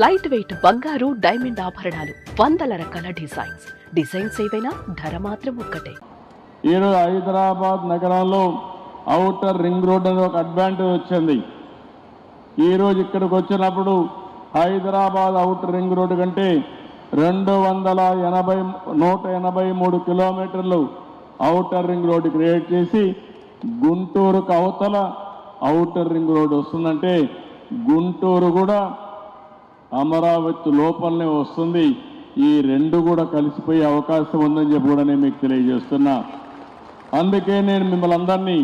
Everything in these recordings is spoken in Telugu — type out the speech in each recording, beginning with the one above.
లైట్ వెయిట్ బంగారు డైమండ్ ఆభరణాలు, వందల రకాల డిజైన్స్ ఏవైనా ధర మాత్రం ఒక్కటే. ఈరోజు హైదరాబాద్ నగరంలో ఔటర్ రింగ్ రోడ్ అనే ఒక అడ్వాంటేజ్ వచ్చింది. ఈరోజు ఇక్కడికి వచ్చినప్పుడు హైదరాబాద్ ఔటర్ రింగ్ రోడ్డు కంటే 183 కిలోమీటర్లు ఔటర్ రింగ్ రోడ్డు క్రియేట్ చేసి గుంటూరుకు అవతల ఔటర్ రింగ్ రోడ్డు వస్తుందంటే గుంటూరు కూడా అమరావతి లోపలనే వస్తుంది. ఈ రెండు కూడా కలిసిపోయే అవకాశం ఉందని చెప్పి కూడా నేను మీకు తెలియజేస్తున్నా. అందుకే నేను మిమ్మల్ని అందరినీ,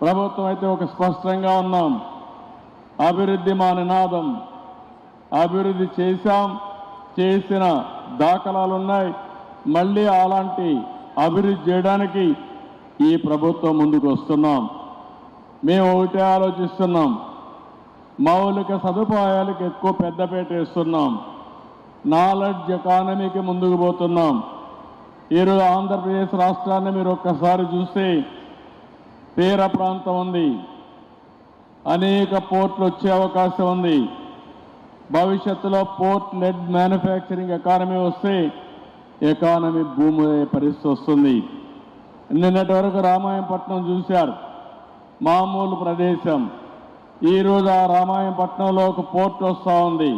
ప్రభుత్వం అయితే ఒక స్పష్టంగా ఉన్నాం, అభివృద్ధి మా నినాదం, అభివృద్ధి చేసిన దాఖలాలు ఉన్నాయి. మళ్ళీ అలాంటి అభివృద్ధి చేయడానికి ఈ ప్రభుత్వం ముందుకు వస్తున్నాం. మేము ఒకటే ఆలోచిస్తున్నాం, మౌలిక సదుపాయాలకు ఎక్కువ పెద్దపీట వేస్తున్నాం, నాలెడ్జ్ ఎకానమీకి ముందుకు పోతున్నాం. ఈరోజు ఆంధ్రప్రదేశ్ రాష్ట్రాన్ని మీరు ఒక్కసారి చూస్తే తీర ప్రాంతం ఉంది, అనేక పోర్ట్లు వచ్చే అవకాశం ఉంది. భవిష్యత్తులో పోర్ట్ లెడ్ మ్యానుఫ్యాక్చరింగ్ ఎకానమీ వస్తే ఎకానమీ భూమి పరిస్థితి వస్తుంది. నిన్నటి వరకు రామాయంపట్నం చూశారు, మామూలు ప్రదేశం. ఈరోజు ఆ రామాయంపట్నంలో ఒక పోర్ట్ వస్తూ ఉంది.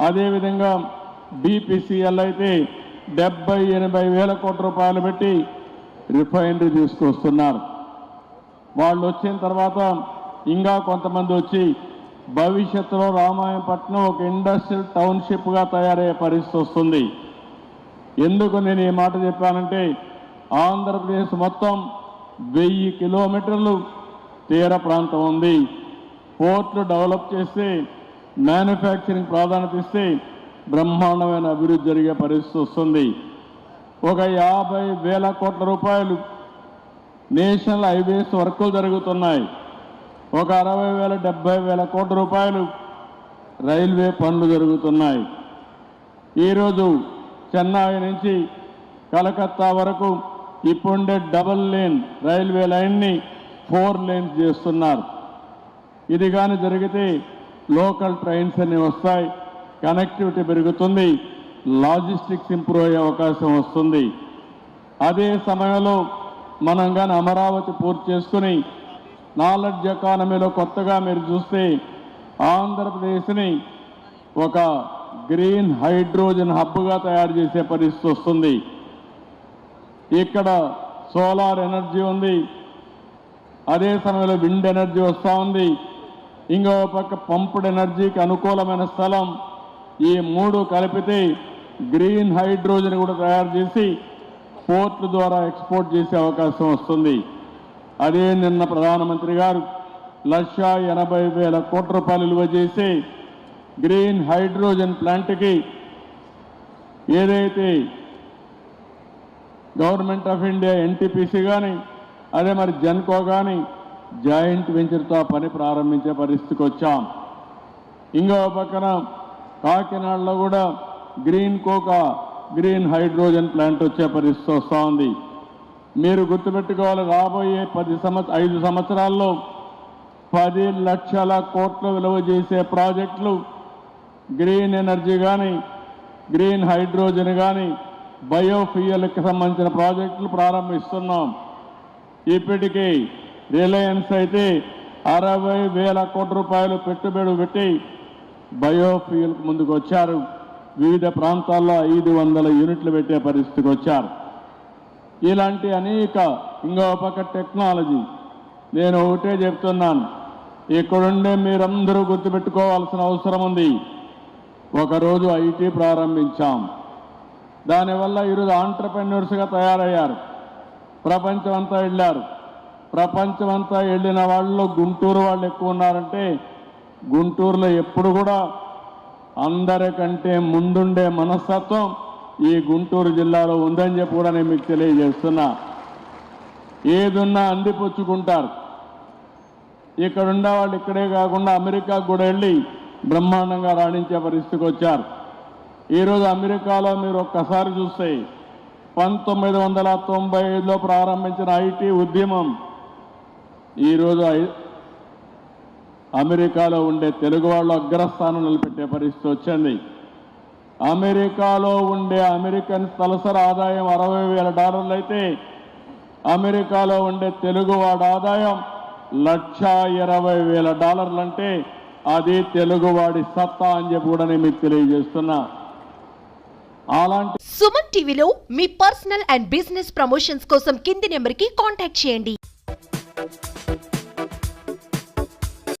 అదేవిధంగా BPCL అయితే 70-80 వేల కోట్ల రూపాయలు పెట్టి రిఫైనరీ తీసుకొస్తున్నారు. వాళ్ళు వచ్చిన తర్వాత ఇంకా కొంతమంది వచ్చి భవిష్యత్తులో రామాయంపట్నం ఒక ఇండస్ట్రియల్ టౌన్షిప్గా తయారయ్యే పరిస్థితి వస్తుంది. ఎందుకు నేను ఈ మాట చెప్పానంటే ఆంధ్రప్రదేశ్ మొత్తం 1000 కిలోమీటర్లు తీర ప్రాంతం ఉంది. పోర్ట్లు డెవలప్ చేస్తే, మ్యానుఫ్యాక్చరింగ్ ప్రాధాన్యత ఇస్తే బ్రహ్మాండమైన అభివృద్ధి జరిగే పరిస్థితి వస్తుంది. ఒక 50 వేల కోట్ల రూపాయలు నేషనల్ హైవేస్ వర్కులు జరుగుతున్నాయి. ఒక 60,000-70 వేల కోట్ల రూపాయలు రైల్వే పనులు జరుగుతున్నాయి. ఈరోజు చెన్నై నుంచి కలకత్తా వరకు ఇప్పుండే డబుల్ లేన్ రైల్వే లైన్ని 4 లేన్స్ చేస్తున్నారు. ఇది కానీ జరిగితే లోకల్ ట్రైన్స్ అన్ని వస్తాయి, కనెక్టివిటీ పెరుగుతుంది, లాజిస్టిక్స్ ఇంప్రూవ్ అయ్యే అవకాశం వస్తుంది. అదే సమయంలో మనం కానీ అమరావతి పూర్తి చేసుకుని నాలెడ్జ్ ఎకానమీలో కొత్తగా మీరు చూస్తే ఆంధ్రప్రదేశ్ని ఒక గ్రీన్ హైడ్రోజన్ హబ్గా తయారు చేసే పరిస్థితి వస్తుంది. ఇక్కడ సోలార్ ఎనర్జీ ఉంది, అదే సమయంలో విండ్ ఎనర్జీ వస్తూ ఉంది, ఇంకో పక్క పంప్డ్ ఎనర్జీకి అనుకూలమైన స్థలం. ఈ 3 కలిపితే గ్రీన్ హైడ్రోజన్ కూడా తయారు చేసి పోర్ట్ల ద్వారా ఎక్స్పోర్ట్ చేసే అవకాశం వస్తుంది. అదే నిన్న ప్రధానమంత్రి గారు 1,80,000 కోట్ల రూపాయలు విలువ చేసి గ్రీన్ హైడ్రోజన్ ప్లాంట్కి ఏదైతే గవర్నమెంట్ ఆఫ్ ఇండియా NTPC కానీ అదే మరి జెన్కో కానీ జాయింట్ వెంచర్తో పని ప్రారంభించే పరిస్థితికి వచ్చాం. ఇంకో పక్కన కాకినాడలో కూడా గ్రీన్ హైడ్రోజన్ ప్లాంట్ వచ్చే పరిస్థితి వస్తూ ఉంది. మీరు గుర్తుపెట్టుకోవాలి, రాబోయే 5 సంవత్సరాల్లో 10 లక్షల కోట్ల విలువ చేసే ప్రాజెక్టులు గ్రీన్ ఎనర్జీ కానీ, గ్రీన్ హైడ్రోజన్ కానీ, బయోఫ్యూయల్కి సంబంధించిన ప్రాజెక్టులు ప్రారంభిస్తున్నాం. ఇప్పటికీ రిలయన్స్ అయితే 60,000 కోట్ల రూపాయలు పెట్టుబడి పెట్టి బయోఫ్యూయల్కి ముందుకు వచ్చారు. వివిధ ప్రాంతాల్లో 500 యూనిట్లు పెట్టే పరిస్థితికి వచ్చారు. ఇలాంటి అనేక, ఇంకో పక్క టెక్నాలజీ. నేను ఒకటే చెప్తున్నాను, ఇక్కడుండే మీరందరూ గుర్తుపెట్టుకోవాల్సిన అవసరం ఉంది. ఒకరోజు IT ప్రారంభించాం, దానివల్ల ఈరోజు ఆంటర్ప్రెన్యూర్స్గా తయారయ్యారు, ప్రపంచమంతా వెళ్ళారు. ప్రపంచమంతా వెళ్ళిన వాళ్ళలో గుంటూరు వాళ్ళు ఎక్కువ ఉన్నారంటే గుంటూరులో ఎప్పుడు కూడా అందరికంటే ముందుండే మనస్తత్వం ఈ గుంటూరు జిల్లాలో ఉందని చెప్పి కూడా నేను మీకు తెలియజేస్తున్నా. ఏదున్నా అందిపుచ్చుకుంటారు. ఇక్కడ ఉండే వాళ్ళు ఇక్కడే కాకుండా అమెరికాకు కూడా వెళ్ళి బ్రహ్మాండంగా రాణించే పరిస్థితికి వచ్చారు. ఈరోజు అమెరికాలో మీరు ఒక్కసారి చూస్తే 1995లో ప్రారంభించిన IT ఉద్యమం ఈరోజు అమెరికాలో ఉండే తెలుగు వాళ్ళు అగ్రస్థానం నిలబెట్టే పరిస్థితి వచ్చింది. అమెరికాలో ఉండే అమెరికన్ తలసరి ఆదాయం $60,000 అయితే అమెరికాలో ఉండే తెలుగువాడి ఆదాయం $1,20,000 అంటే అది తెలుగువాడి సత్తా అని చెప్పి కూడా నేను మీకు తెలియజేస్తున్నా. అలాంటి సుమన్ టీవీలో మీ పర్సనల్ అండ్ బిజినెస్ ప్రమోషన్స్ కోసం కింది నెంబర్కి కాంటాక్ట్ చేయండి.